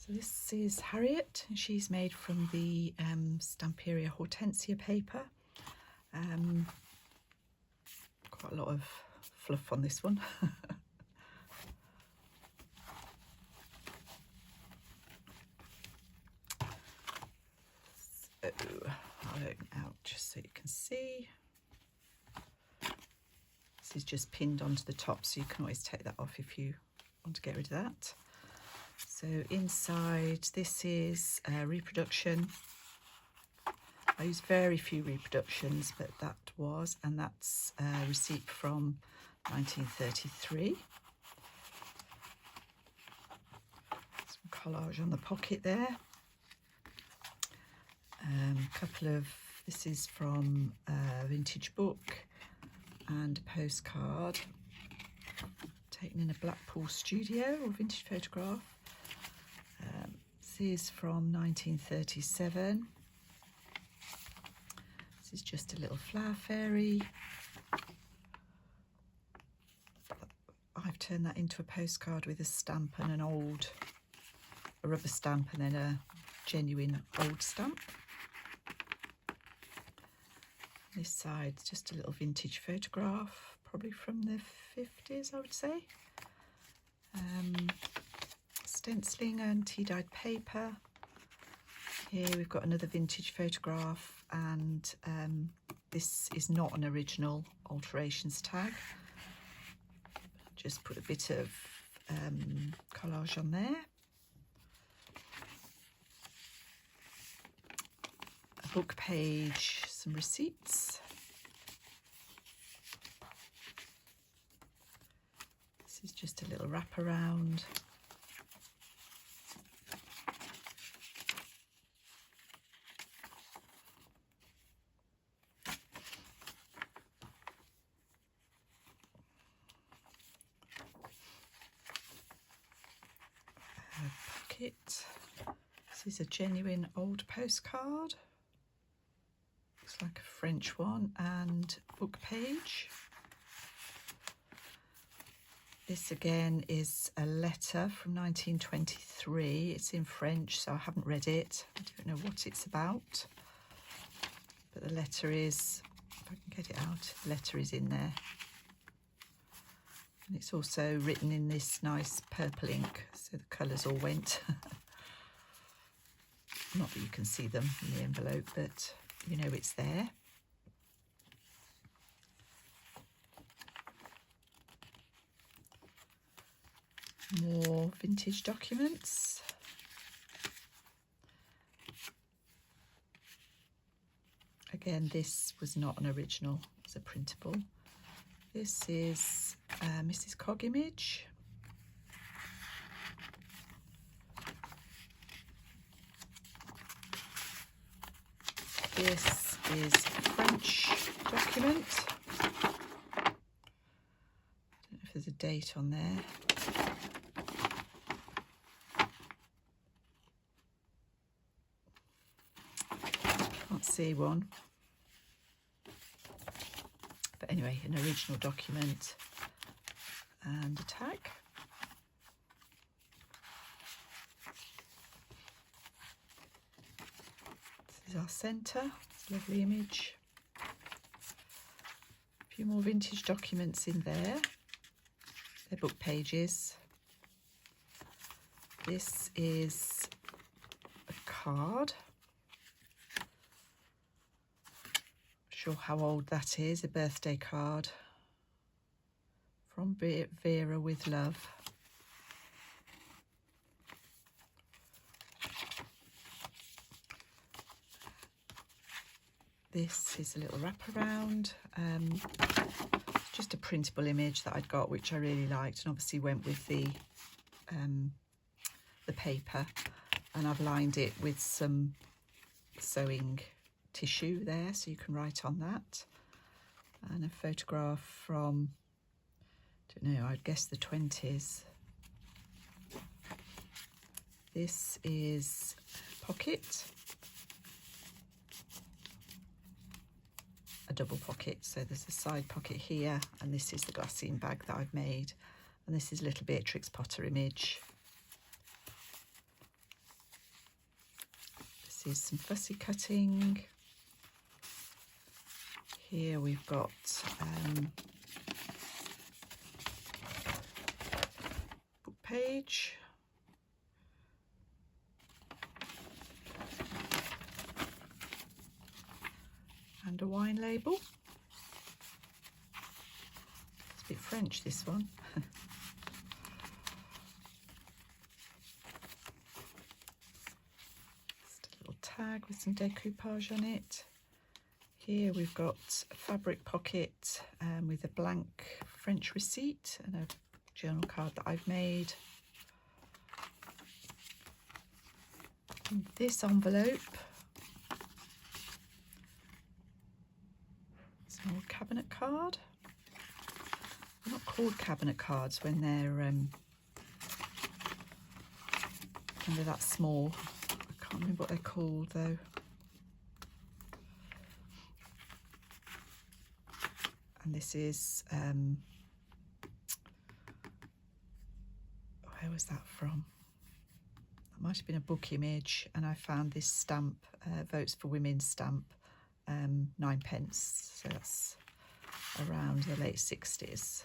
So this is Harriet, and she's made from the Stamperia Hortensia paper. Quite a lot of fluff on this one. So I'll open it out just so you can see. This is just pinned onto the top, so you can always take that off if you want to get rid of that. So inside, this is a reproduction. I use very few reproductions, but that was, and that's a receipt from 1933. Some collage on the pocket there. A couple of, this is from a vintage book and a postcard taken in a Blackpool studio or vintage photograph. This is from 1937. This is just a little flower fairy. I've turned that into a postcard with a stamp and a rubber stamp, and then a genuine old stamp. This side's just a little vintage photograph, probably from the 50s, I would say. Stenciling and tea-dyed paper. Here we've got another vintage photograph, and this is not an original alterations tag. Just put a bit of collage on there. A book page, some receipts. This is just a little wraparound. Pocket. This is a genuine old postcard. Looks like a French one, and book page. This again is a letter from 1923. It's in French, so I haven't read it. I don't know what it's about. But the letter is, if I can get it out, the letter is in there. And it's also written in this nice purple ink, so the colours all went. Not that you can see them in the envelope, but you know it's there. More vintage documents. Again, this was not an original, it's a printable. This is Mrs. Cog image. This is a French document. I don't know if there's a date on there. Can't see one. But anyway, an original document and a tag. This is our centre. It's a lovely image. A few more vintage documents in there. They're book pages. This is a card. Sure how old that is, a birthday card from Vera with love. This is a little wraparound, just a printable image that I'd got, which I really liked, and obviously went with the paper, and I've lined it with some sewing tissue there, so you can write on that. And a photograph from, I don't know, I'd guess the 20s. This is a pocket, a double pocket, so there's a side pocket here, and this is the glassine bag that I've made, and this is little Beatrix Potter image. is some fussy cutting. Here we've got book page. And a wine label. It's a bit French, this one. Just a little tag with some decoupage on it. Here we've got a fabric pocket with a blank French receipt and a journal card that I've made. In this envelope, an old cabinet card. They're not called cabinet cards when they're that small. I can't remember what they're called though. And this is where was that from? That might have been a book image, and I found this stamp, Votes for Women stamp. 9p, so that's around the late 60s.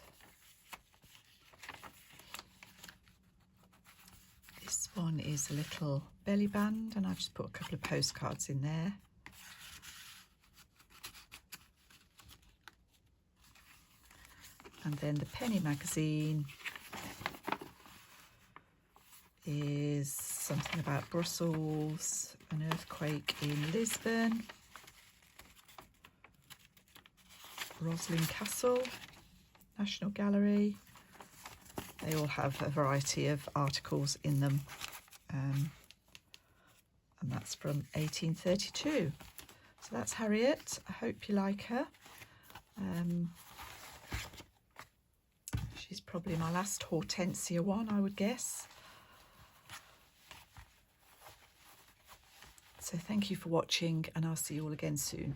This one is a little belly band, and I've just put a couple of postcards in there. And then the penny magazine is something about Brussels, an earthquake in Lisbon, Roslin Castle, National Gallery. They all have a variety of articles in them, and that's from 1832. So that's Harriet. I hope you like her. She's probably my last Hortensia one, I would guess. So thank you for watching, and I'll see you all again soon.